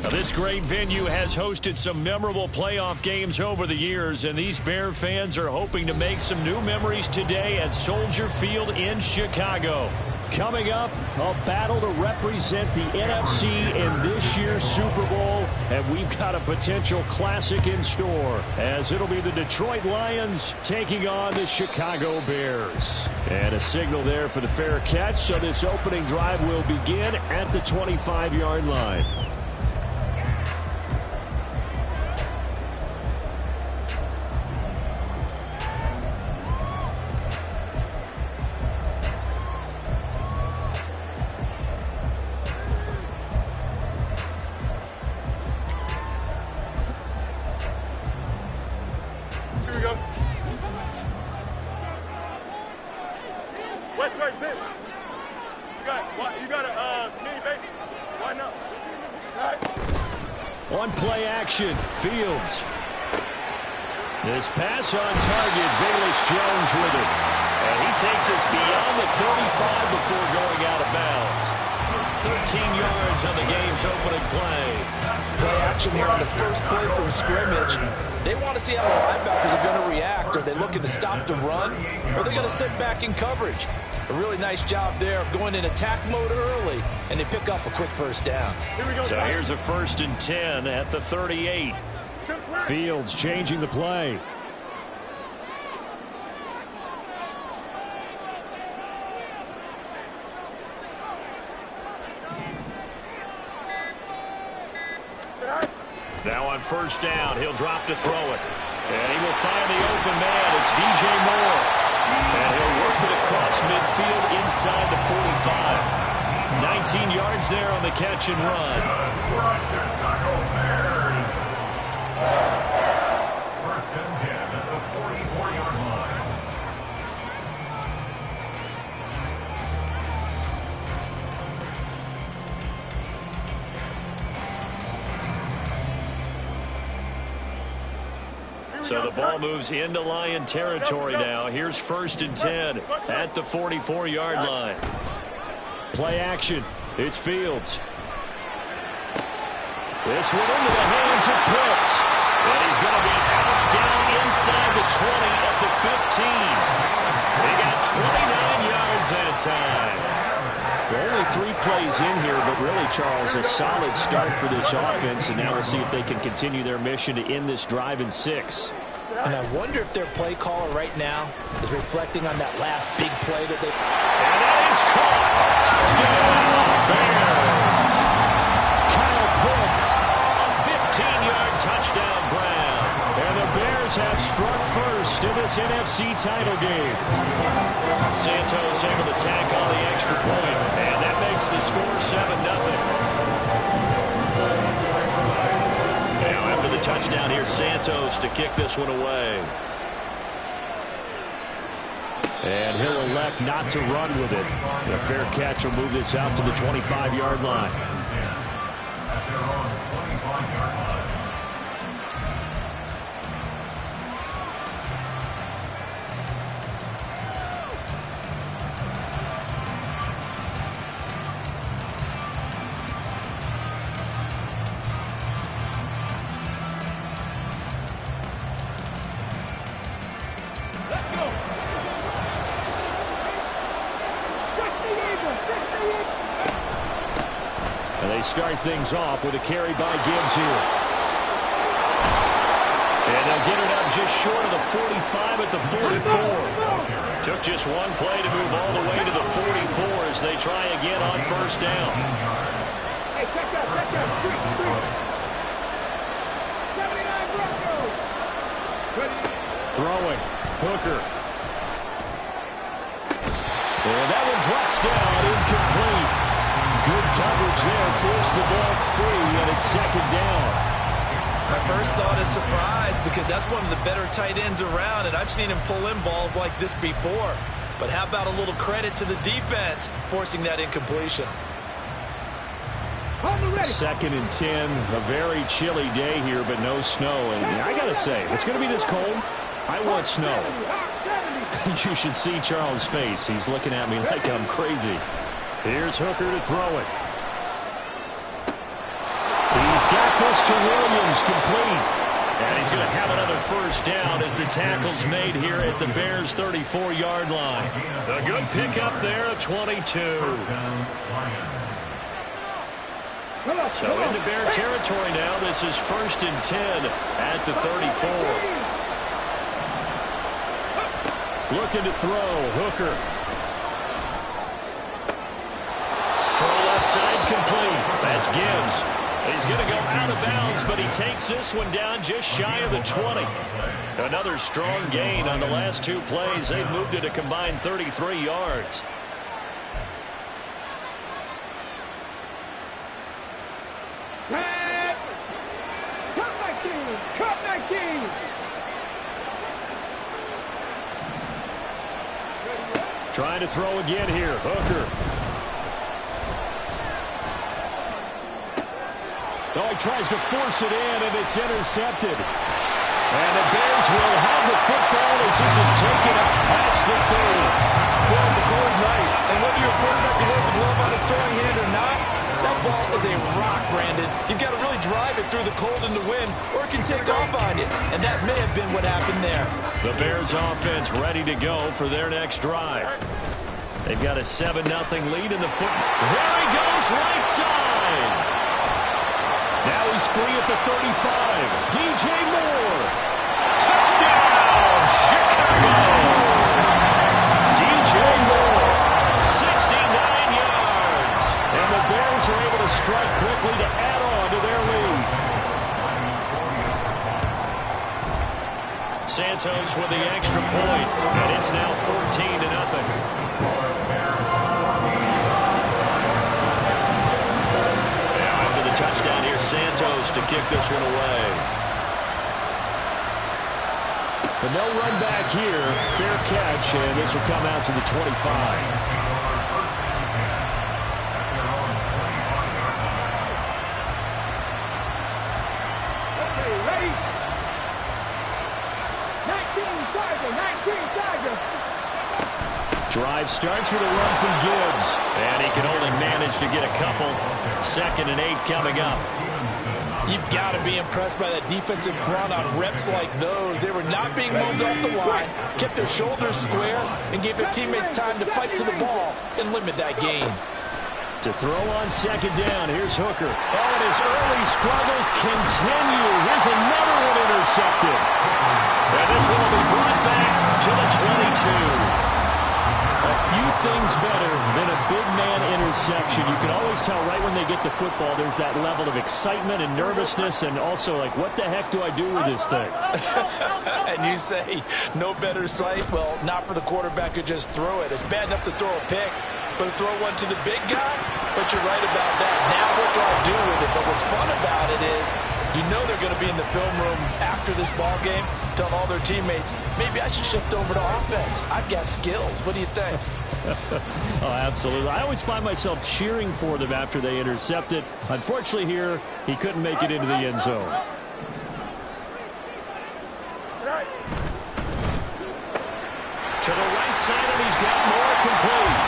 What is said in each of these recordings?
Now, this great venue has hosted some memorable playoff games over the years, and these Bear fans are hoping to make some new memories today at Soldier Field in Chicago. Coming up, a battle to represent the NFC in this year's Super Bowl, and we've got a potential classic in store, as it'll be the Detroit Lions taking on the Chicago Bears. And a signal there for the fair catch, so this opening drive will begin at the 25-yard line. On play action, Fields. This pass on target, Velus-Jones with it. And he takes us beyond the 35 before going out of bounds. 13 yards on the game's opening play. Play action here on the first play from scrimmage. They want to see how the linebackers are going to react. Are they looking to stop the run? Or are they going to sit back in coverage? A really nice job there of going in attack mode early, and they pick up a quick first down. So here's a 1st and 10 at the 38. Fields changing the play. Now on 1st down, he'll drop to throw it. And he will find the open man. It's DJ Moore. And he'll work it across midfield inside the 45. 19 yards there on the catch and run. First and 10 at the 44-yard line. So the ball moves into Lion territory now. Here's 1st and 10 at the 44-yard line. Play action. It's Fields. This one into the hands of Pitts. And he's going to be out down inside the 20 at the 15. They got 29 yards that time. Only 3 plays in here, but really, Charles, a solid start for this offense, and now we'll see if they can continue their mission to end this drive in 6. And I wonder if their play caller right now is reflecting on that last big play that they... And that is caught! Touchdown, Bears! Kyle Pitts, a 15-yard touchdown grab. And the Bears have struck first in this NFC title game. Santos able to tack on the extra point, and that makes the score 7-0. Now after the touchdown, here's Santos to kick this one away. And he'll elect not to run with it. The fair catch will move this out to the 25-yard line. And they start things off with a carry by Gibbs here. And they'll get it up just short of the 45 at the 44. Took just one play to move all the way to the 44 as they try again on 1st down. Hey, check that. Throwing. Hooker. And that one drops down, incomplete. Good coverage there, forced the ball free, and it's 2nd down. My first thought is surprise, because that's one of the better tight ends around, and I've seen him pull in balls like this before. But how about a little credit to the defense forcing that incompletion? 2nd and 10, a very chilly day here, but no snow. And I got to say, if it's going to be this cold, I want snow. You should see Charles' face. He's looking at me like I'm crazy. Here's Hooker to throw it. He's got get this to Williams, complete. And he's going to have another first down as the tackle's made here at the Bears' 34-yard line. A good pickup there at 22. So into Bear territory now. This is 1st and 10 at the 34. Looking to throw. Hooker. Throw left side complete. That's Gibbs. He's going to go out of bounds, but he takes this one down just shy of the 20. Another strong gain on the last 2 plays. They've moved it a combined 33 yards. Trying to throw again here. Hooker. Oh, he tries to force it in, and it's intercepted. And the Bears will have the football as this is taken up past the 30. Well, it's a cold night, and whether your quarterback wears a glove on his throwing hand or not, that ball is a rock, Brandon. You've got to really drive it through the cold and the wind, or it can take off on you. And that may have been what happened there. The Bears offense ready to go for their next drive. They've got a 7-0 lead in the football. There he goes, right side. Now he's free at the 35. DJ Moore. Touchdown, Chicago. DJ Moore, 69 yards. And the Bears are able to strike quickly to add on to their lead. Santos with the extra point, and it's now 14-0. Touchdown here, Santos to kick this one away. But no run back here. Fair catch, and this will come out to the 25. Okay, ready? 19 Tiger. Drive starts with a run from Gibbs, and he can only manage to get a couple. 2nd and 8 coming up. You've got to be impressed by that defensive front on reps like those. They were not being moved off the line, kept their shoulders square, and gave their teammates time to fight to the ball and limit that gain. To throw on 2nd down, here's Hooker. Oh, and his early struggles continue. Here's another one intercepted. And this one will be brought back to the 22. A few things better than a big man interception. You can always tell right when they get the football, there's that level of excitement and nervousness, and also like, what the heck do I do with this thing? And you say, no better sight? Well, not for the quarterback who just throw it. It's bad enough to throw a pick, but to throw one to the big guy? But you're right about that. Now what do I do with it? But what's fun about it is, you know they're going to be in the film room after this ball game, telling all their teammates, maybe I should shift over to offense. I've got skills. What do you think? Oh, absolutely. I always find myself cheering for them after they intercept it. Unfortunately here, he couldn't make it into the end zone. To the right side, and he's got more complete.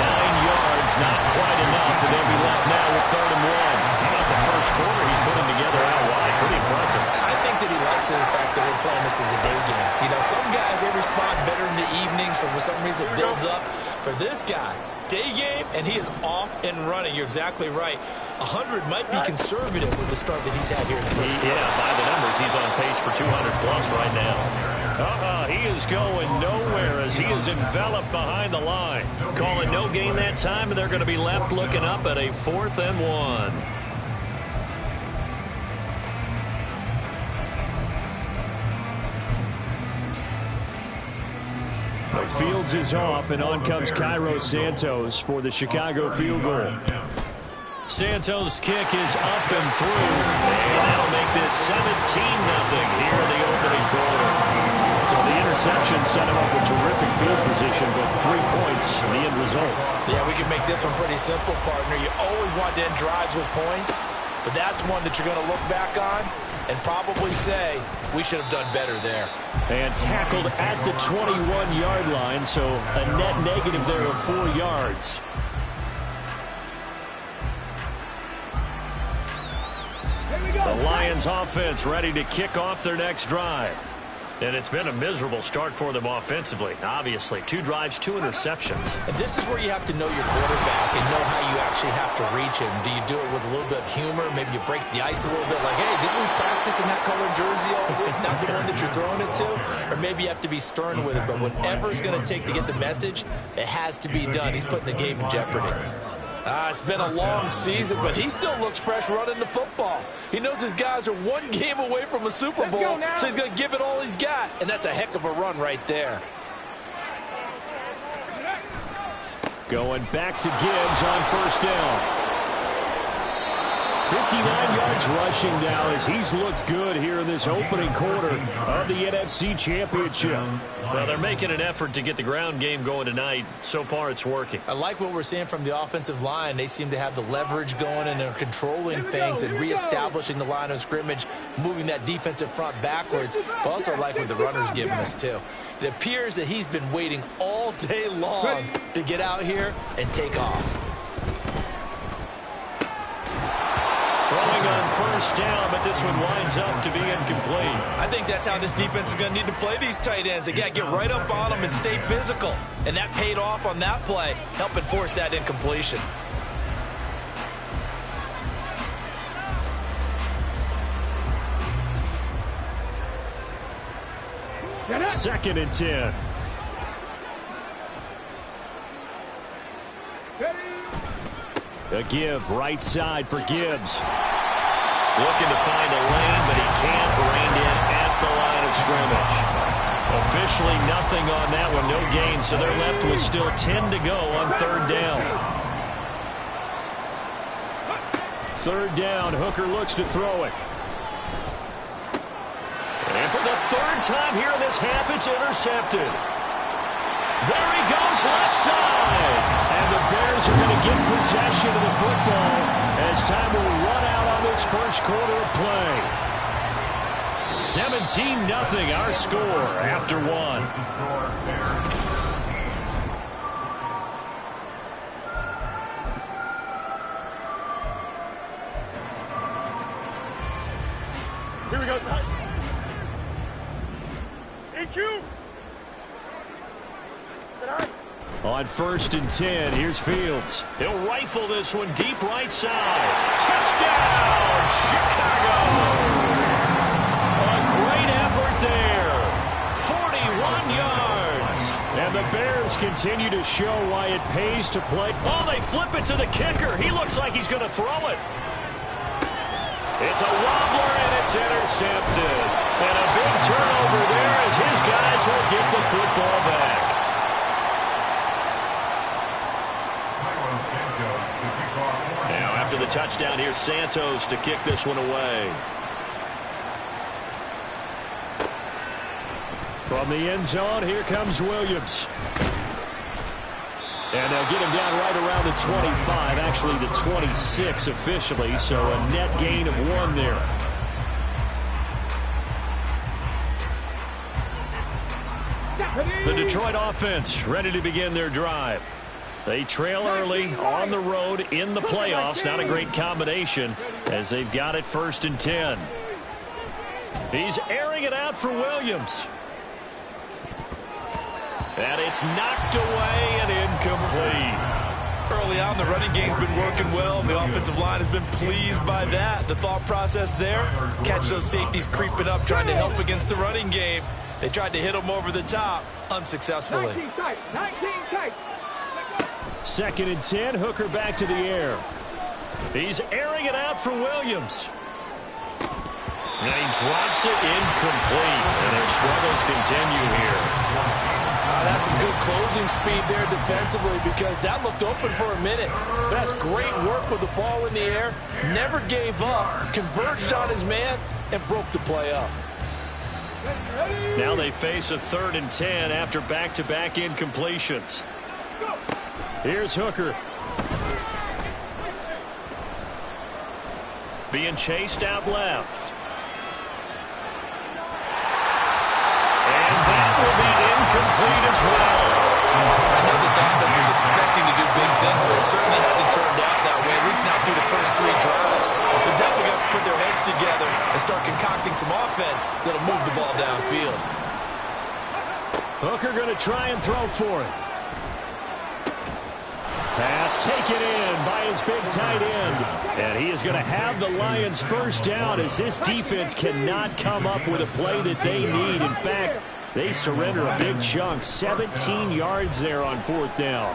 9 yards, not quite enough, and they'll be left now with 3rd and 1. How about the first quarter he's putting together out wide? Pretty impressive. I think that he likes the fact that we're playing this as a day game. You know, some guys, they respond better in the evenings. For some reason, it builds up. For this guy, day game, and he is off and running. You're exactly right. 100 might be conservative with the start that he's had here in the first quarter. Yeah, by the numbers, he's on pace for 200-plus right now. He is going nowhere as he is enveloped behind the line. Calling no gain that time, and they're going to be left looking up at a 4th and 1. Fields is off, and on comes Cairo Santos for the Chicago field goal. Santos' kick is up and through, and that'll make this 17-0 here in the opening quarter. So the interception set him up with terrific field position, but 3 points in the end result. Yeah, we can make this one pretty simple, partner. You always want to end drives with points, but that's one that you're going to look back on and probably say, we should have done better there. And tackled at the 21-yard line, so a net negative there of 4 yards. Here we go. Lions offense ready to kick off their next drive. And it's been a miserable start for them offensively, obviously. 2 drives, 2 interceptions. And this is where you have to know your quarterback and know how you actually have to reach him. Do you do it with a little bit of humor? Maybe you break the ice a little bit, like, hey, didn't we practice in that color jersey all week, not the one that you're throwing it to? Or maybe you have to be stern with it, but whatever it's going to take to get the message, it has to be done. He's putting the game in jeopardy. It's been a long season, but he still looks fresh running the football. He knows his guys are 1 game away from a Super Bowl, so he's going to give it all he's got, and that's a heck of a run right there. Going back to Gibbs on first down. 59 yards rushing now as he's looked good here in this opening quarter of the NFC Championship. Well, they're making an effort to get the ground game going tonight. So far, it's working. I like what we're seeing from the offensive line. They seem to have the leverage going, and they're controlling things and reestablishing the line of scrimmage, moving that defensive front backwards. But also like what the runner's giving us, too. It appears that he's been waiting all day long to get out here and take off. Throwing on first down, but this one winds up to be incomplete. I think that's how this defense is going to need to play these tight ends. Again, get right up on them and stay physical. And that paid off on that play, helping force that incompletion. Second and 10. A give right side for Gibbs. Looking to find a lane, but he can't. Reined in at the line of scrimmage. Officially nothing on that one, no gain, so they're left with still 10 to go on third down. Third down, Hooker looks to throw it. And for the 3rd time here in this half, it's intercepted. There he goes, left side. And the Bears are going to get possession of the football as time will run out on this first quarter of play. 17-0 our score after 1. Here we go. EQ. On first and 10, here's Fields. He'll rifle this one deep right side. Touchdown, Chicago! A great effort there. 41 yards. And the Bears continue to show why it pays to play. Oh, they flip it to the kicker. He looks like he's going to throw it. It's a wobbler, and it's intercepted. And a big turnover there as his guys will get the football back. Now, after the touchdown, here's Santos to kick this one away. From the end zone, here comes Williams. And they'll get him down right around the 25, actually the 26 officially, so a net gain of 1 there. The Detroit offense ready to begin their drive. They trail early on the road in the playoffs. Not a great combination as they've got it first and 10. He's airing it out for Williams. And it's knocked away and incomplete. Early on, the running game's been working well, and the offensive line has been pleased by that. The thought process there, catch those safeties creeping up, trying to help against the running game. They tried to hit them over the top, unsuccessfully. 19 tight. Second and 10, Hooker back to the air. He's airing it out for Williams. And he drops it incomplete. And their struggles continue here. That's some good closing speed there defensively because that looked open for a minute. But that's great work with the ball in the air. Never gave up, converged on his man, and broke the play up. Now they face a 3rd and 10 after back-to-back incompletions. Here's Hooker. Being chased out left. And that will be incomplete as well. I know this offense was expecting to do big things, but it certainly hasn't turned out that way, at least not through the first 3 drives. They're definitely going to put their heads heads together and start concocting some offense that'll move the ball downfield. Hooker going to try and throw for it. Pass taken in by his big tight end. And he is going to have the Lions first down as this defense cannot come up with a play that they need. In fact, they surrender a big chunk, 17 yards there on fourth down.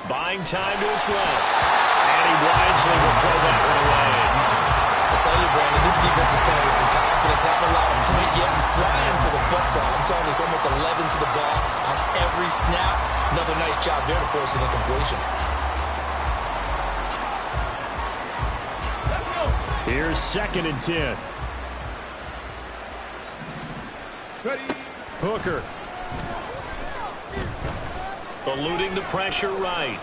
Buying time to his left. And he wisely will throw that one away. I tell you, Brandon, this defense is playing with some confidence, having a lot of point, yet flying to the football. I'm telling you, it's almost 11 to the ball on every snap. Another nice job there to force an incompletion. Here's 2nd and 10. Hooker. Eluding the pressure right.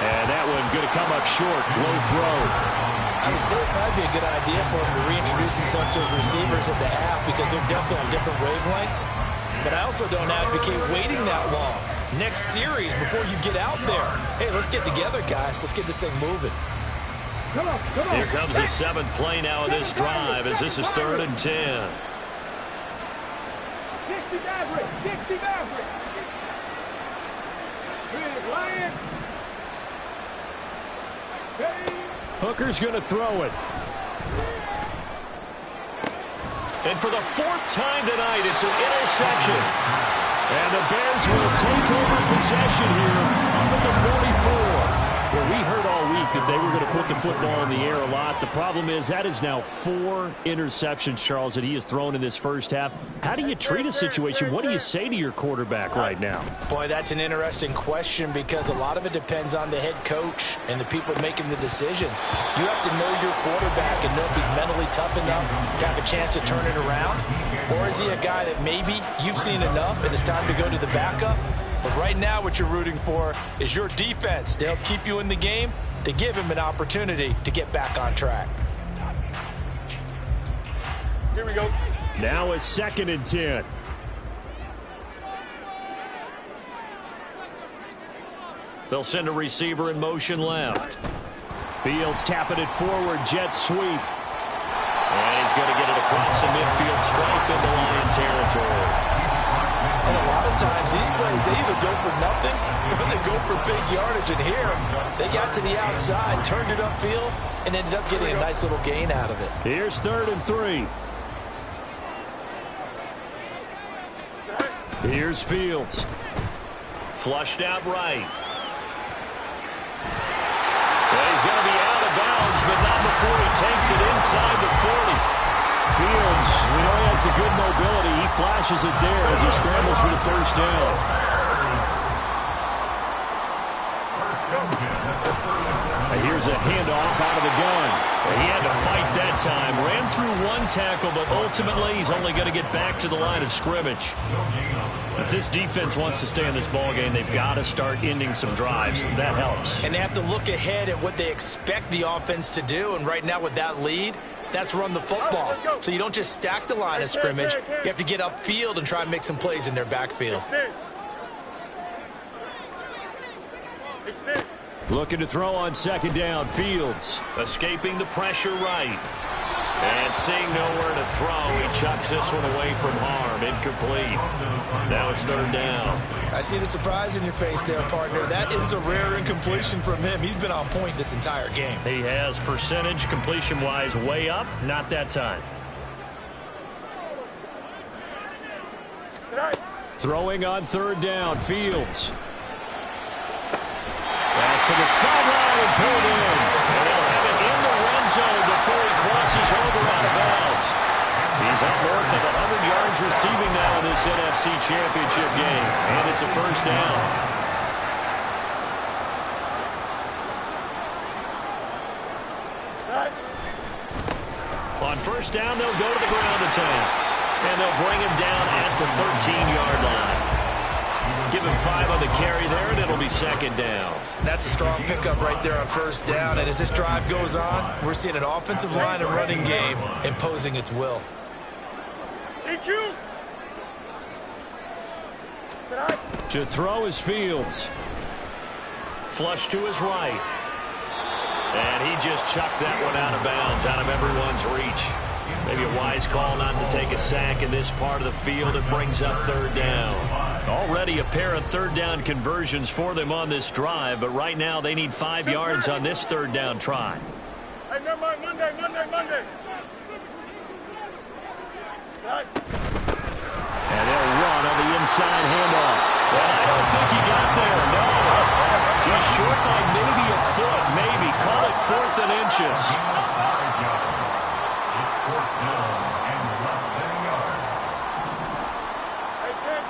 And that one going to come up short. Low throw. I would say it might be a good idea for him to reintroduce himself to his receivers at the half because they're definitely on different wavelengths. But I also don't advocate waiting that long. Next series before you get out there. Hey, let's get together, guys. Let's get this thing moving. Come on. Here comes the 7th play now of this drive as this is 3rd and 10. Dixie Maverick. Big Lion. Hooker's going to throw it. And for the 4th time tonight, it's an interception. And the Bears will take over possession here up at the 44. Well, we heard all week that they were going to put the football in the air a lot. The problem is that is now 4 interceptions, Charles, that he has thrown in this first half. How do you treat a situation? What do you say to your quarterback right now? Boy, that's an interesting question because a lot of it depends on the head coach and the people making the decisions. You have to know your quarterback and know if he's mentally tough enough to have a chance to turn it around. Or is he a guy that maybe you've seen enough and it's time to go to the backup? But right now what you're rooting for is your defense to help keep you in the game, to give him an opportunity to get back on track. Here we go. Now it's 2nd and 10. They'll send a receiver in motion left. Fields tapping it forward, jet sweep. And he's going to get it across the midfield stripe into Lion territory. And a lot of times these plays, they either go for nothing or they go for big yardage. And here, they got to the outside, turned it upfield, and ended up getting a nice little gain out of it. Here's 3rd and 3. Here's Fields. Flushed out right. Well, he's going to be out of bounds, but not before he takes it inside the 40. Fields, we know he has the good mobility. He flashes it there as he scrambles for the first down. And here's a handoff out of the gun. He had to fight that time. Ran through 1 tackle, but ultimately he's only going to get back to the line of scrimmage. If this defense wants to stay in this ballgame, they've got to start ending some drives. That helps. And they have to look ahead at what they expect the offense to do. And right now with that lead, that's run the football. So you don't just stack the line of scrimmage. You have to get upfield and try and make some plays in their backfield. Looking to throw on 2nd down. Fields escaping the pressure right. And seeing nowhere to throw, he chucks this one away from harm. Incomplete. Now it's 3rd down. I see the surprise in your face there, partner. That is a rare incompletion from him. He's been on point this entire game. He has percentage completion-wise way up. Not that time. Throwing on 3rd down. Fields. Pass to the sideline and pulled in. And they'll have it in the red zone before he crosses over out of bounds. He's up north of 100 yards receiving now in this NFC Championship game. And it's a first down. On first down, they'll go to the ground attack. And they'll bring him down at the 13-yard line. Give him 5 on the carry there, and it'll be 2nd down. That's a strong pickup right there on first down. And as this drive goes on, we're seeing an offensive line and running game imposing its will. To throw is Fields. Flush to his right. And he just chucked that one out of bounds, out of everyone's reach. Maybe a wise call not to take a sack in this part of the field. It brings up third down. Already a pair of third down conversions for them on this drive, but right now they need 5 yards on this third down try. Hey, never mind, Monday. Right. And they'll run on the inside handoff. And I don't think he got there, no. Just short by maybe a foot, maybe. Call it 4th and inches. It's 4th down and less than a yard. Hey, 10.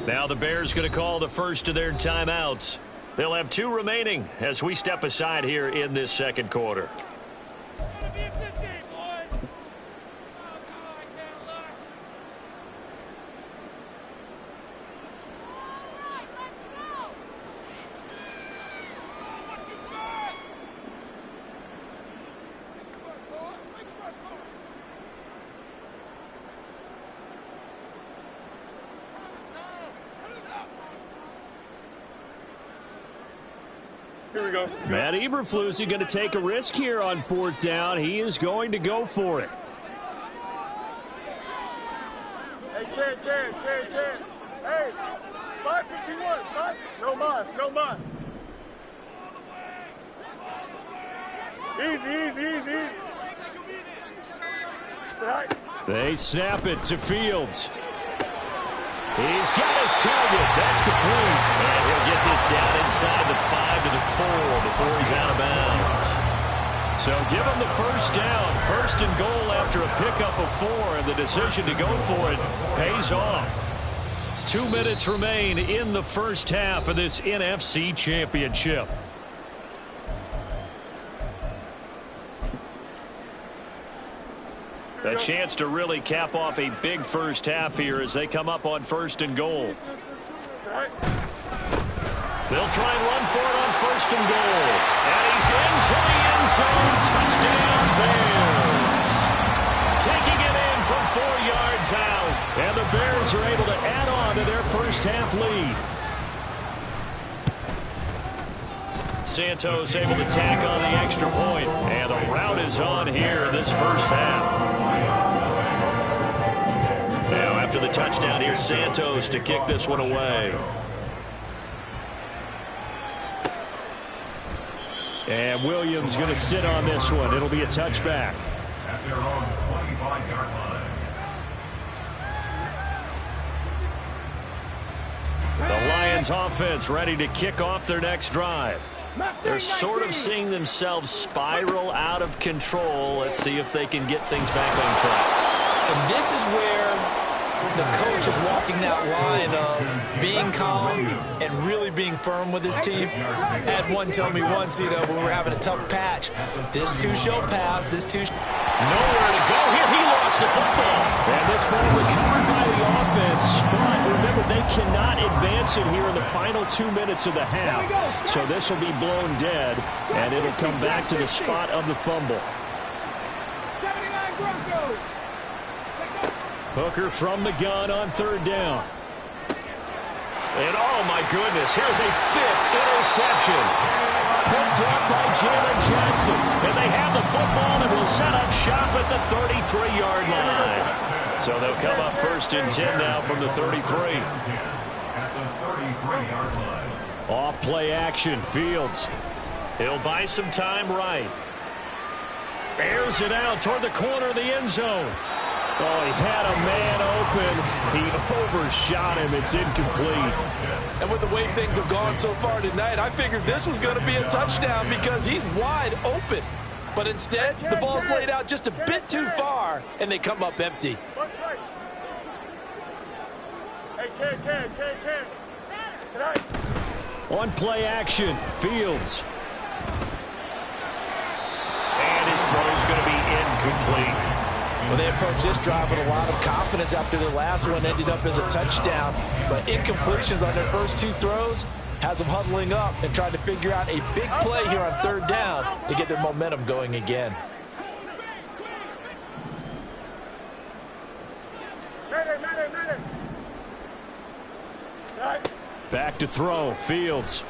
Now the Bears going to call the first of their timeouts. They'll have 2 remaining as we step aside here in this second quarter. Here we go. Matt Eberflus is going to take a risk here on 4th down. He is going to go for it. Hey, 10. Hey, 551. No mas. Easy. Right. They snap it to Fields. He's got his target. That's complete. And he'll get this down inside the 5 to the 4 before he's out of bounds. So give him the first down. 1st and goal after a pickup of 4. And the decision to go for it pays off. 2 minutes remain in the first half of this NFC Championship. A chance to really cap off a big first half here as they come up on 1st and goal. They'll try and run for it on 1st and goal. And he's into the end zone. Touchdown, Bears. Taking it in from 4 yards out. And the Bears are able to add on to their first half lead. Santos able to tack on the extra point. And the route is on here in this first half. Now after the touchdown, here's Santos to kick this one away. And Williams going to sit on this one. It'll be a touchback. At their own 25-yard line. The Lions offense ready to kick off their next drive. They're sort of seeing themselves spiral out of control. Let's see if they can get things back on track. And this is where the coach is walking that line of being calm and really being firm with his team. Had one tell me once, when we were having a tough patch, this too shall pass, this too nowhere to go here. He lost the football. And this ball recovered by the offense. But remember, they cannot advance it here in the final 2 minutes of the half. So this will be blown dead, and it'll come back to the spot of the fumble. 79 Broncos. Hooker from the gun on 3rd down. And oh my goodness, here's a 5th interception. Picked up by Jalen Johnson. And they have the football and will set up shop at the 33-yard line. So they'll come up 1st and 10 now from the 33. At the 33-yard line. Off play action, Fields. He'll buy some time right. Airs it out toward the corner of the end zone. Oh, he had a man open. He overshot him. It's incomplete. And with the way things have gone so far tonight, I figured this was going to be a touchdown because he's wide open. But instead, the ball's laid out just a bit too far, and they come up empty. Hey, Ken. On play action, Fields. And his throw is going to be incomplete. Well, they approached this drive with a lot of confidence after their last one ended up as a touchdown. But incompletions on their first 2 throws has them huddling up and trying to figure out a big play here on 3rd down to get their momentum going again. Back to throw. Fields.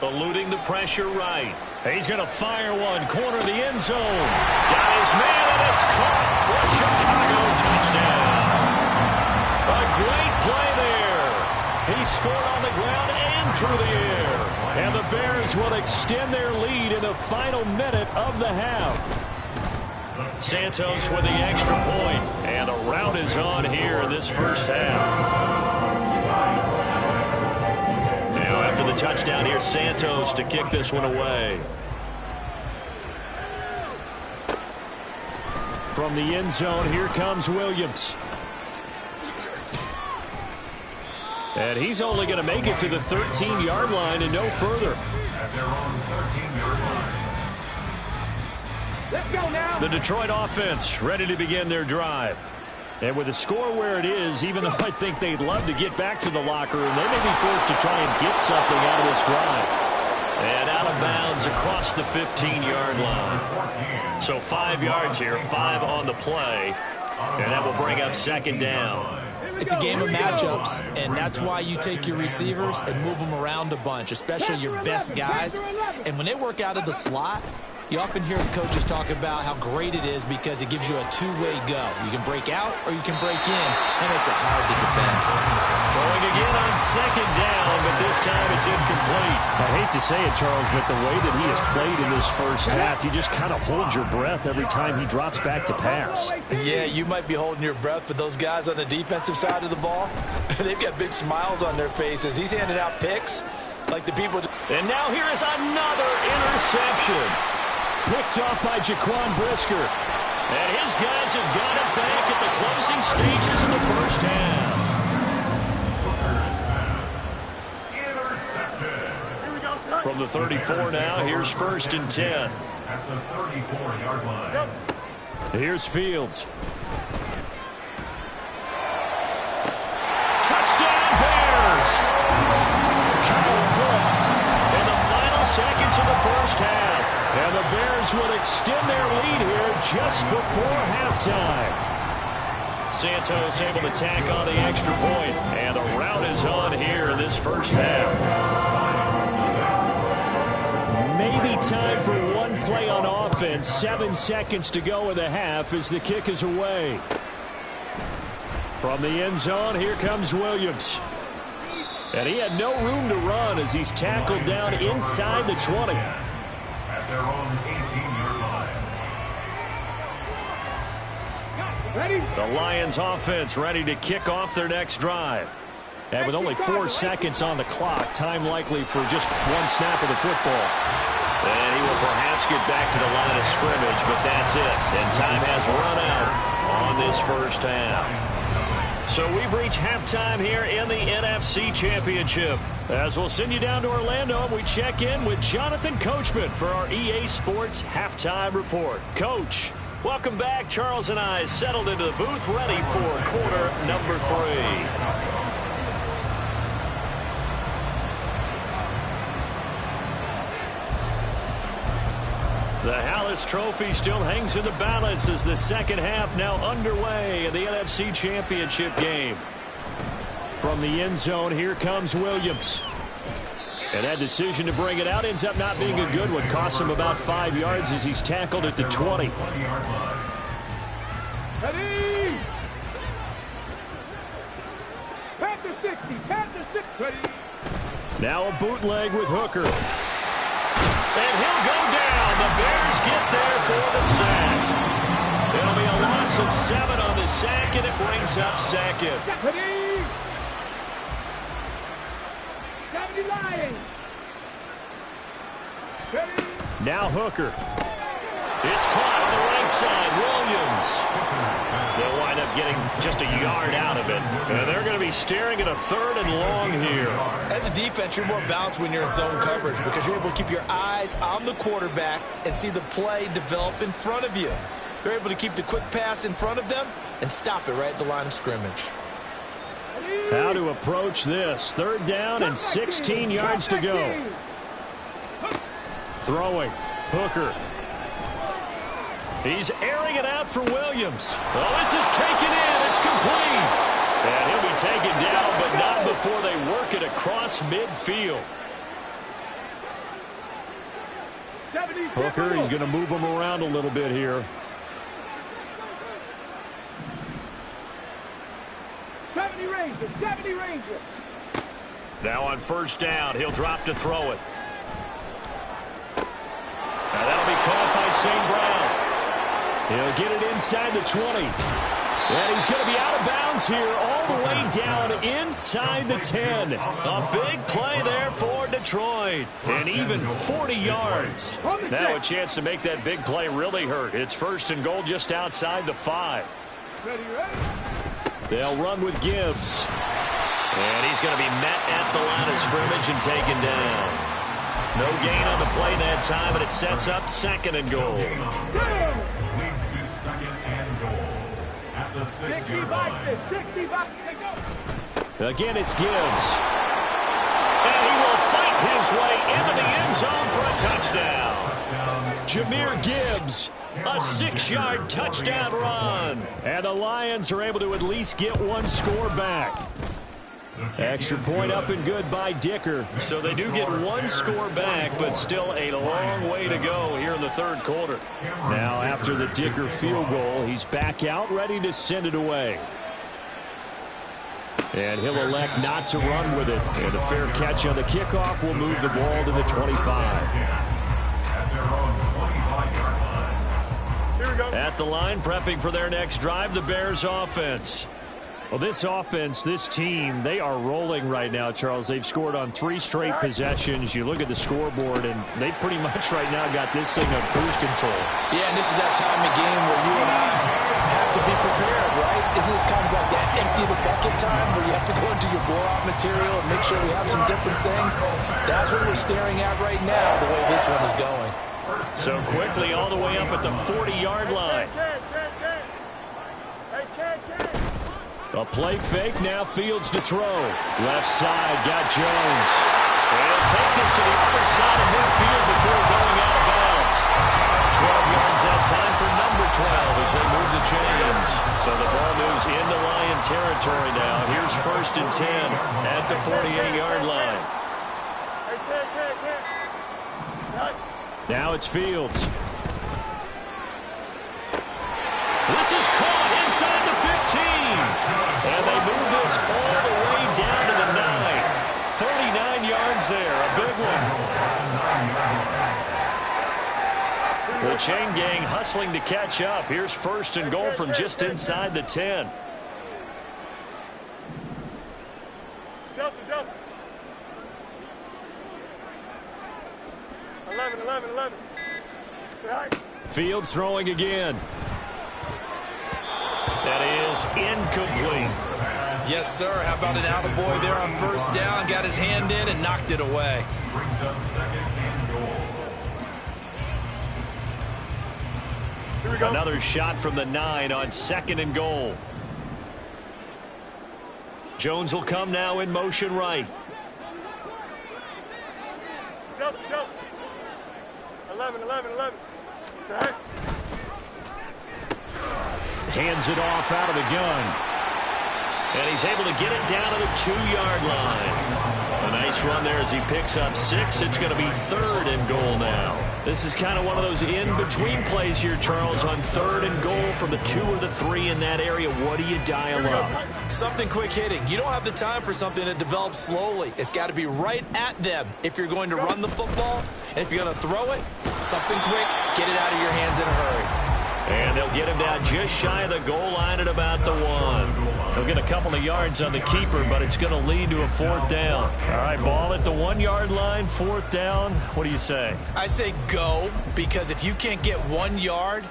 Eluding the pressure right. He's going to fire one. Corner of the end zone. Got his man, and it's caught for a Chicago touchdown. A great play there. He scored on the ground and through the air. And the Bears will extend their lead in the final minute of the half. Santos with the extra point. And a rout is on here in this first half. After the touchdown here, Santos to kick this one away. From the end zone, here comes Williams. And he's only going to make it to the 13-yard line and no further. At their own 13-yard line. Let's go now. The Detroit offense ready to begin their drive. And with the score where it is, even though I think they'd love to get back to the locker room, they may be forced to try and get something out of this drive. And out of bounds across the 15-yard line. So 5 yards here, 5 on the play. And that will bring up 2nd down. It's a game of matchups, and that's why you take your receivers and move them around a bunch, especially your best guys. And when they work out of the slot, you often hear the coaches talk about how great it is because it gives you a 2-way go. You can break out or you can break in. That makes it hard to defend. Throwing again on 2nd down, but this time it's incomplete. I hate to say it, Charles, but the way that he has played in this first half, you just kind of hold your breath every time he drops back to pass. Yeah, you might be holding your breath, but those guys on the defensive side of the ball, they've got big smiles on their faces. He's handing out picks like the people. And now here is another interception. Picked off by Jaquan Brisker. And his guys have got it back at the closing stages of the first half. Intercepted. From the 34 now, here's 1st and 10. At the 34-yard line. Here's Fields. Touchdown Bears! Kyle Pitts in the final seconds of the first half. And the Bears will extend their lead here just before halftime. Santos able to tack on the extra point. And the rout is on here in this first half. Maybe time for one play on offense. 7 seconds to go in the half as the kick is away. From the end zone, here comes Williams. And he had no room to run as he's tackled down inside the 20. At their own 18-yard line. Ready? The Lions offense ready to kick off their next drive. And with only 4 seconds on the clock, time likely for just one snap of the football. And he will perhaps get back to the line of scrimmage, but that's it. And time has run out on this first half. So we've reached halftime here in the NFC Championship. As we'll send you down to Orlando, and we check in with Jonathan Coachman for our EA Sports Halftime Report. Coach, welcome back. Charles and I settled into the booth ready for quarter number 3. The Hallis Trophy still hangs in the balance as the second half now underway in the NFC Championship game. From the end zone, here comes Williams. And that decision to bring it out ends up not being a good one. Costs him about 5 yards as he's tackled at the 20. Ready? Panther 60, Panther 60. Ready? Now a bootleg with Hooker. And he'll go down. The Bears get there for the sack. It'll be a loss of 7 on the sack, and it brings up 2nd. Ready? 70 Lions. Ready? Now Hooker. It's caught on the right side. Williams. They'll wind up getting just a yard out of it. And they're going to be staring at a 3rd and long here. As a defense, you're more balanced when you're in zone coverage because you're able to keep your eyes on the quarterback and see the play develop in front of you. They're able to keep the quick pass in front of them and stop it right at the line of scrimmage. How to approach this. 3rd down and 16 yards to go. Throwing. Hooker. He's airing it out for Williams. Oh, this is taken in. It's complete. And he'll be taken down, but not before they work it across midfield. Hooker, he's going to move him around a little bit here. 70 Rangers, 70 Rangers. Now on 1st down, he'll drop to throw it. Now that'll be caught by St. Brown. He'll get it inside the 20. And he's going to be out of bounds here all the way down inside the 10. A big play there for Detroit. And even 40 yards. Now a chance to make that big play really hurt. It's 1st and goal just outside the 5. They'll run with Gibbs. And he's going to be met at the line of scrimmage and taken down. No gain on the play that time, and it sets up 2nd and goal. Leads to 2nd and goal at the 6-yard line. 65. Again, it's Gibbs. And he will fight his way into the end zone for a touchdown. Jahmyr Gibbs, a 6-yard touchdown run. And the Lions are able to at least get one score back. Extra point up and good by Dicker. So they do get one score back, but still a long way to go here in the 3rd quarter. Now after the Dicker field goal, he's back out ready to send it away. And he'll elect not to run with it. And a fair catch on the kickoff will move the ball to the 25. At the line, prepping for their next drive, the Bears offense. Well, this offense, this team, they are rolling right now, Charles. They've scored on 3 straight possessions. You look at the scoreboard, and they pretty much right now got this thing on cruise control. Yeah, and this is that time of game where you and I have to be prepared, right? Isn't this kind of like that empty the bucket time where you have to go into your blowout material and make sure we have some different things? That's what we're staring at right now, the way this one is going. So quickly all the way up at the 40-yard line. A play fake, now Fields to throw. Left side, got Jones. And he'll take this to the other side of midfield before going out of bounds. 12 yards that time for number 12 as they move the chains. So the ball moves into Lion territory now. Here's 1st and 10 at the 48-yard line. Now it's Fields. This is caught inside the 15. And they move this all the way down to the 9. 39 yards there. A big one. The chain gang hustling to catch up. Here's 1st and goal from just inside the 10. Delta. 11. Fields throwing again. That is incomplete. Yes, sir. How about an attaboy there on 1st down? Got his hand in and knocked it away. Brings up 2nd and goal. Another shot from the 9 on 2nd and goal. Jones will come now in motion right. 11. Hands it off out of the gun. And he's able to get it down to the 2-yard line. A nice run there as he picks up 6. It's going to be 3rd and goal now. This is kind of one of those in-between plays here, Charles, on 3rd and goal from the 2 or the 3 in that area. What do you dial up? Something quick hitting. You don't have the time for something that develops slowly. It's got to be right at them if you're going to run the football. And if you're going to throw it, something quick, get it out of your hands in a hurry. And they'll get him down just shy of the goal line at about the 1. They'll get a couple of yards on the keeper, but it's going to lead to a 4th down. All right, ball at the 1-yard line, 4th down. What do you say? I say go, because if you can't get 1 yard,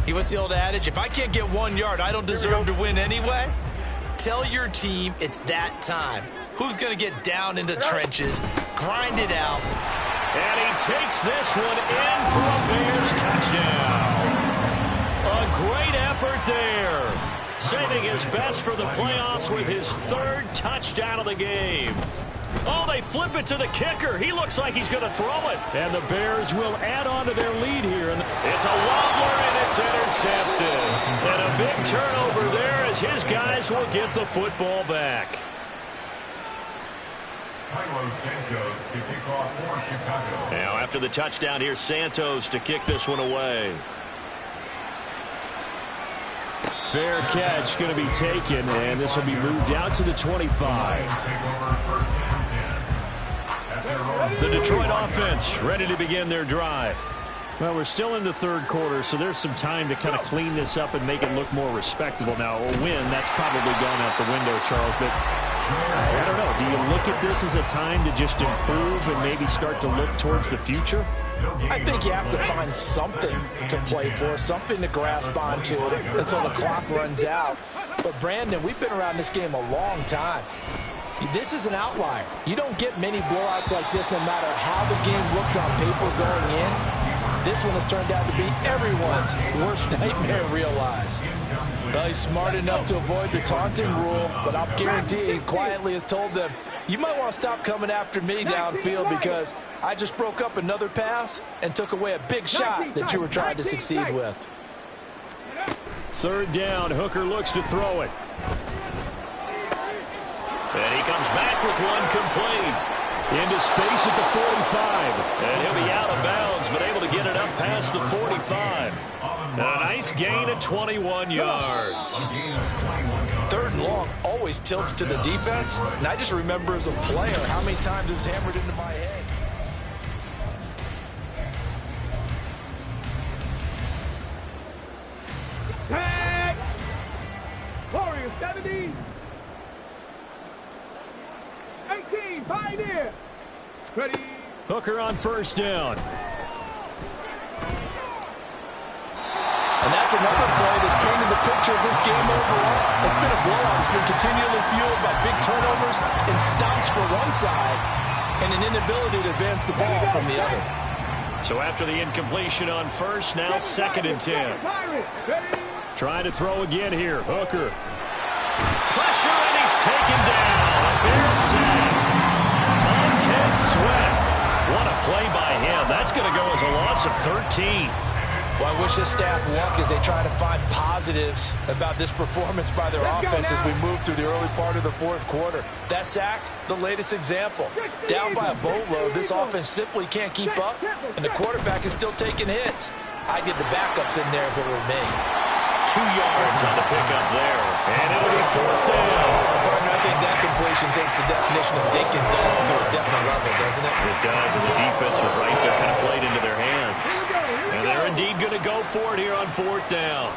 what's the old adage? If I can't get 1 yard, I don't deserve to win anyway. Tell your team it's that time. Who's going to get down into the trenches, grind it out. And he takes this one in for a Bears touchdown. A great effort there. Saving his best for the playoffs with his 3rd touchdown of the game. Oh, they flip it to the kicker. He looks like he's going to throw it. And the Bears will add on to their lead here. It's a wobbler, and it's intercepted. And a big turnover there as his guys will get the football back. Now, after the touchdown, here's Santos to kick this one away. Fair catch going to be taken, and this will be moved out to the 25. The Detroit offense ready to begin their drive. Well, we're still in the 3rd quarter, so there's some time to kind of clean this up and make it look more respectable. Now, a win, that's probably gone out the window, Charles, but I don't know. Do you look at this as a time to just improve and maybe start to look towards the future? I think you have to find something to play for, something to grasp onto until the clock runs out. But, Brandon, we've been around this game a long time. This is an outlier. You don't get many blowouts like this no matter how the game looks on paper going in. This one has turned out to be everyone's worst nightmare realized. Well, he's smart enough to avoid the taunting rule, but I'll guarantee he quietly has told them, you might want to stop coming after me downfield because I just broke up another pass and took away a big shot that you were trying to succeed with. 3rd down, Hooker looks to throw it. And he comes back with one complete. Into space at the 45. And he'll be out of bounds, but able to get it up past the 45. And a nice gain of 21 yards. 3rd and long always tilts to the defense. And I just remember as a player how many times it was hammered into my head. Tag! Warriors 70. 18, Pioneer. Ready. Hooker on 1st down. And that's another play that's painted the picture of this game overall. It's been a blowout. It's been continually fueled by big turnovers and stops for one side and an inability to advance the ball from the other. So after the incompletion on 1st, now 2nd and 10. Trying to throw again here. Hooker. Pressure, and he's taken down. A Bears sack. Montez Sweat. What a play by him. That's going to go as a loss of 13. Well, I wish this staff luck as they try to find positives about this performance by their offense as we move through the early part of the 4th quarter. That sack, the latest example. Down by a boatload, this offense simply can't keep up, and the quarterback is still taking hits. I'd get the backups in there if it were me. 2 yards on the pickup there, and it'll be 4th down. Partner, I think that completion takes the definition of dink and dunk to a different level, doesn't it? It does, and the defense was right there, kind of played into their hands. And they're indeed going to go for it here on 4th down.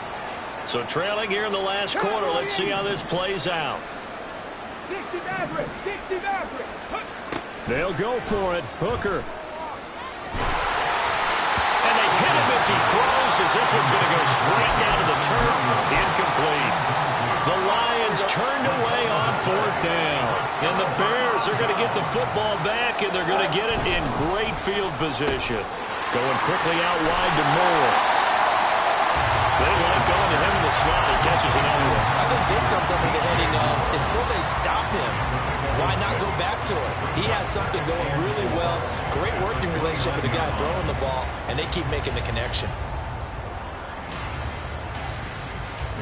So trailing here in the last quarter, let's see how this plays out. 60 Mavericks, 60 Mavericks. They'll go for it. Hooker. And they hit him as he throws, as this one's going to go straight down to the turf. Incomplete. The Lions turned away on 4th down. And the Bears are going to get the football back, and they're going to get it in great field position. Going quickly out wide to Moore. They like going to him in the slot. He catches another one. I think this comes under the heading of until they stop him, why not go back to it? He has something going really well. Great working relationship with the guy throwing the ball, and they keep making the connection.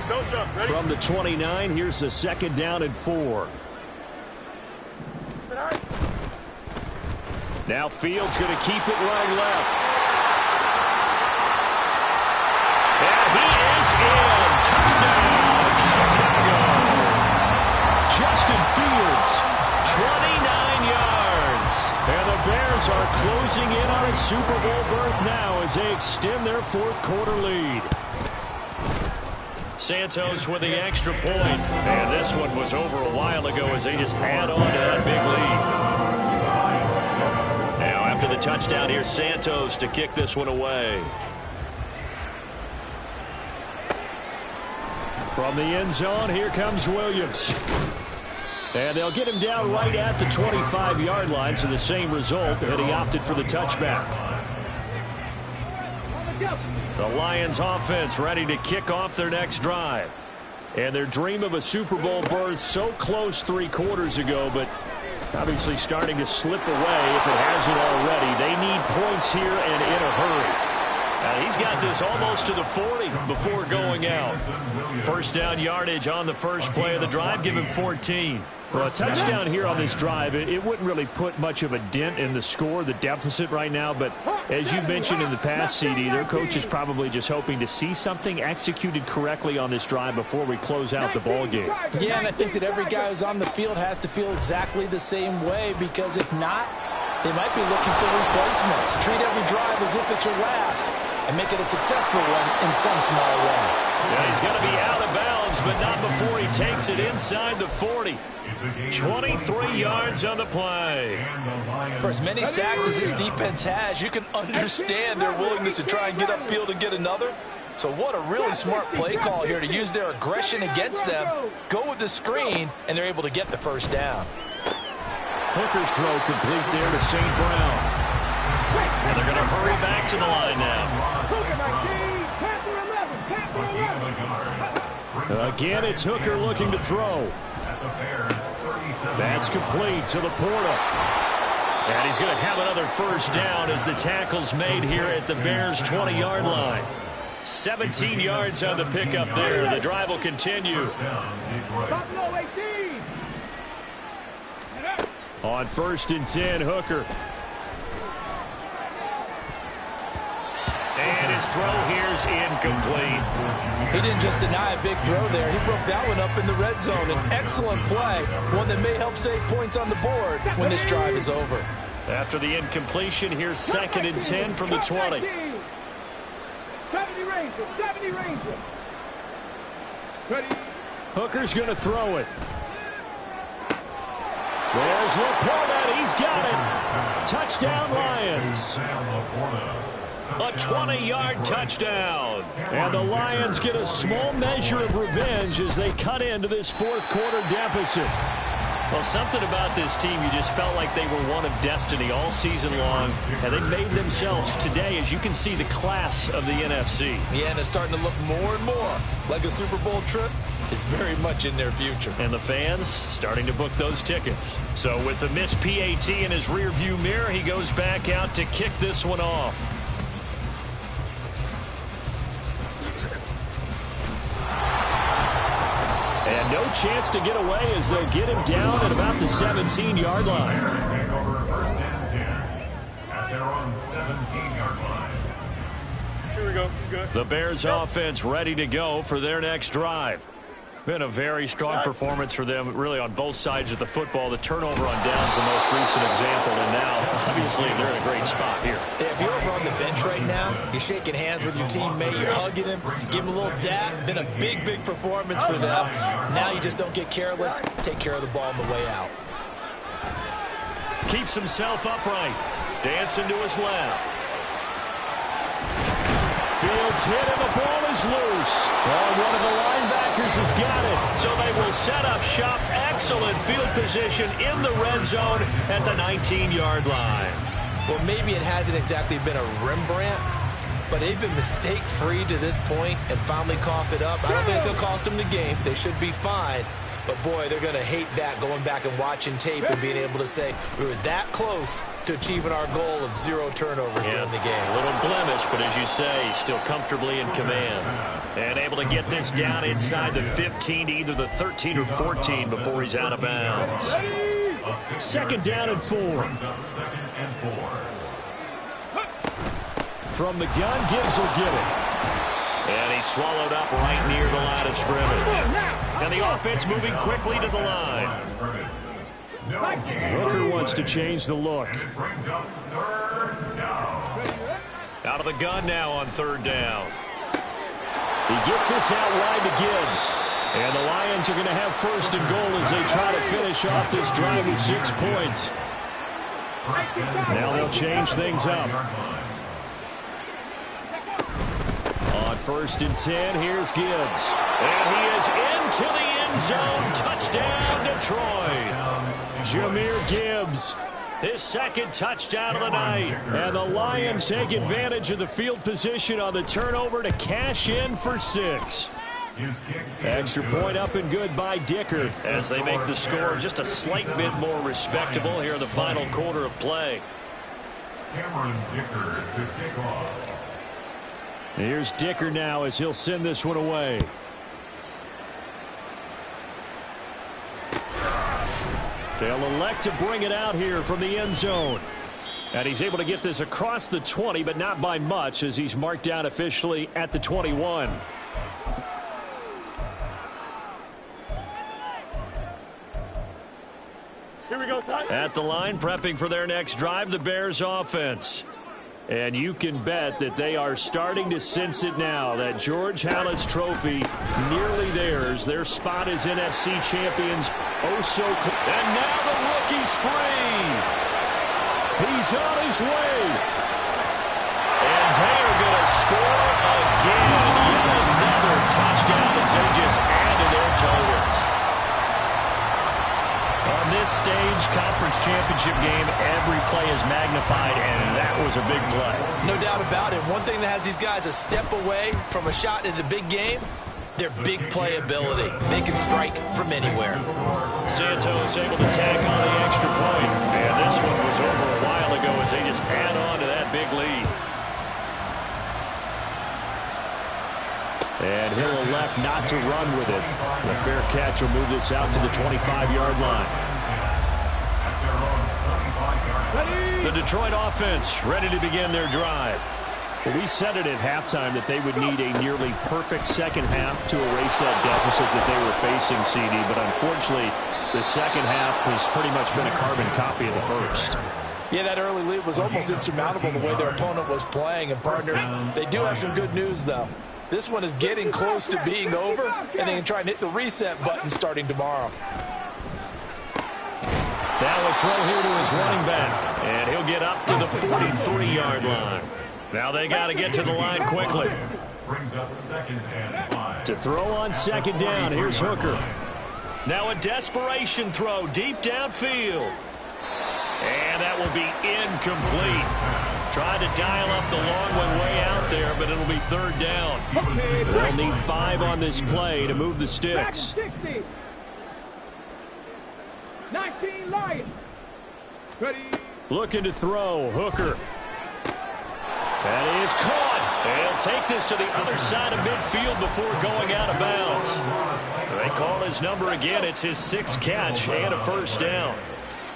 Don't jump. Ready? From the 29, here's the 2nd down and 4. Now Fields going to keep it running left. And he is in. Touchdown, Chicago. Justin Fields, 29 yards. And the Bears are closing in on a Super Bowl berth now as they extend their 4th quarter lead. Santos with the extra point. And this one was over a while ago as they just add on to that big lead. Now after the touchdown, here's Santos to kick this one away. From the end zone, here comes Williams. And they'll get him down right at the 25-yard line, so the same result, and he opted for the touchback. On the jump. The Lions offense ready to kick off their next drive. And their dream of a Super Bowl berth so close 3 quarters ago, but obviously starting to slip away if it hasn't already. They need points here and in a hurry. He's got this almost to the 40 before going out. First down yardage on the first play of the drive, give him 14. Well, a touchdown here on this drive, it wouldn't really put much of a dent in the score, the deficit right now. But as you mentioned in the past, CD, their coach is probably just hoping to see something executed correctly on this drive before we close out the ball game. Yeah, and I think that every guy who's on the field has to feel exactly the same way, because if not, they might be looking for replacements. Treat every drive as if it's your last and make it a successful one in some small way. Yeah, he's going to be out of bounds, but not before he takes it inside the 40. 23 yards on the play. For as many sacks as this defense has, you can understand their willingness to try and get upfield and get another. So what a really smart play call here to use their aggression against them, go with the screen, and they're able to get the first down. Hooker's throw complete there to St. Brown. And they're going to hurry back to the line now. Again, it's Hooker looking to throw. That's complete to Laporta. And he's going to have another first down as the tackle's made here at the Bears' 20-yard line. 17 yards on the pickup there. The drive will continue. On 1st and 10, Hooker. And his throw here's incomplete. He didn't just deny a big throw there. He broke that one up in the red zone. An excellent play, one that may help save points on the board when this drive is over. After the incompletion, here's 2nd and 10 from the 20. 70 Rangers. Ready. Hooker's going to throw it. There's Laporta. He's got it. Touchdown, Lions. A 20-yard touchdown. And the Lions get a small measure of revenge as they cut into this 4th quarter deficit. Well, something about this team, you just felt like they were one of destiny all season long, and they made themselves today, as you can see, the class of the NFC. Yeah, and it's starting to look more and more like a Super Bowl trip is very much in their future. And the fans starting to book those tickets. So with the missed PAT in his rearview mirror, he goes back out to kick this one off. And no chance to get away as they'll get him down at about the 17-yard line. Here we go. Good. The Bears offense ready to go for their next drive. Been a very strong performance for them, really, on both sides of the football. The turnover on downs the most recent example, and now, obviously, they're in a great spot here. If you're over on the bench right now, you're shaking hands with your teammate, you're hugging him, give him a little dap. Been a big, big performance for them. Now you just don't get careless. Take care of the ball on the way out. Keeps himself upright. Dancing to his left. Fields hit and the ball is loose. Oh, one of the linebackers has got it. So they will set up shop. Excellent field position in the red zone at the 19-yard line. Well, maybe it hasn't exactly been a Rembrandt, but they've been mistake-free to this point and finally coughed it up. I don't think it's going to cost them the game. They should be fine. But, boy, they're going to hate that, going back and watching tape and being able to say we were that close to achieving our goal of 0 turnovers during the game. A little blemish, but as you say, still comfortably in command. And able to get this down inside the 15 to either the 13 or 14 before he's out of bounds. 2nd down and 4. From the gun, Gibbs will get it. And he's swallowed up right near the line of scrimmage. And the offense moving quickly to the line. Hooker wants to change the look. Out of the gun now on 3rd down. He gets this out wide to Gibbs. And the Lions are going to have 1st and goal as they try to finish off this drive with 6 points. Now they'll change things up. On 1st and 10, here's Gibbs. And he is into the end zone. Touchdown, Detroit. Jahmyr Gibbs. His second touchdown of the night. And the Lions take advantage of the field position on the turnover to cash in for 6. Extra point up and good by Dicker as they make the score just a slight bit more respectable here in the final quarter of play. Cameron Dicker to kick off. Here's Dicker now as he'll send this one away. They'll elect to bring it out here from the end zone. And he's able to get this across the 20, but not by much as he's marked down officially at the 21. Here we go, son. At the line, prepping for their next drive, the Bears offense. And you can bet that they are starting to sense it now. That George Halas trophy, nearly theirs. Their spot is NFC champions. Oh, so close. And now the rookie's free. He's on his way. And they are going to score again. Yet another touchdown as they just add to their totals. On this stage, conference championship game, every play is magnified, and that was a big play. No doubt about it. One thing that has these guys a step away from a shot in the big game, their big play ability. They can strike from anywhere. Santos able to tack on the extra point. And this one was over a while ago as they just add on to that big lead. And he'll elect not to run with it. The fair catch will move this out to the 25-yard line. The Detroit offense ready to begin their drive. Well, we said it at halftime that they would need a nearly perfect second half to erase that deficit that they were facing, CD. But unfortunately, the second half has pretty much been a carbon copy of the first. Yeah, that early lead was almost insurmountable the way their opponent was playing. And, partner, they do have some good news, though. This one is getting close to being over, and they can try and hit the reset button starting tomorrow. Now a throw here to his running back, and he'll get up to the 43-yard line. Now they got to get to the line quickly. Brings up 2nd and 5. To throw on 2nd down, here's Hooker. Now a desperation throw deep downfield. And that will be incomplete. Tried to dial up the long one way out there, but it'll be 3rd down. They'll need 5 on this play to move the sticks. 19 Lions. Ready. Looking to throw, Hooker. That is caught. They'll take this to the other side of midfield before going out of bounds. They call his number again. It's his 6th catch and a 1st down.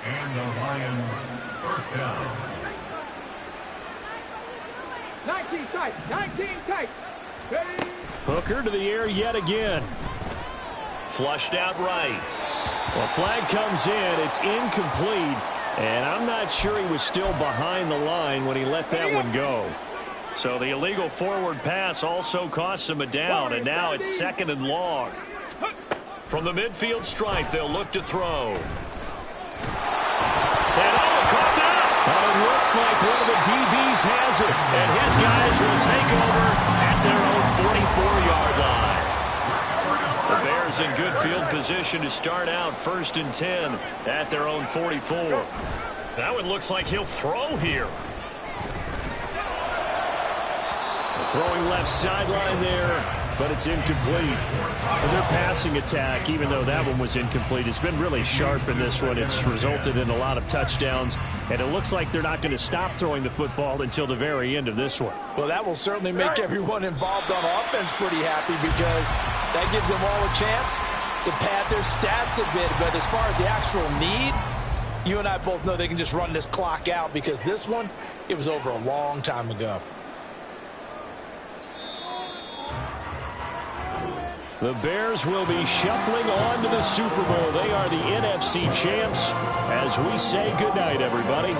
And the Lions 1st down. 19 tight. 19 tight. Ready. Hooker to the air yet again. Flushed out right. Well, flag comes in. It's incomplete. And I'm not sure he was still behind the line when he let that one go. So the illegal forward pass also cost him a down. And now it's 2nd and long. From the midfield stripe, they'll look to throw. And caught down. But it looks like one of the DBs has it. And his guys will take over at their own 44-yard line. The Bears in good field position to start out 1st and 10 at their own 44. That one looks like he'll throw here. Throwing left sideline there, but it's incomplete. And their passing attack, even though that one was incomplete, has been really sharp in this one. It's resulted in a lot of touchdowns, and it looks like they're not going to stop throwing the football until the very end of this one. Well, that will certainly make everyone involved on offense pretty happy because that gives them all a chance to pad their stats a bit. But as far as the actual need, you and I both know they can just run this clock out because this one, it was over a long time ago. The Bears will be shuffling on to the Super Bowl. They are the NFC champs as we say goodnight, everybody.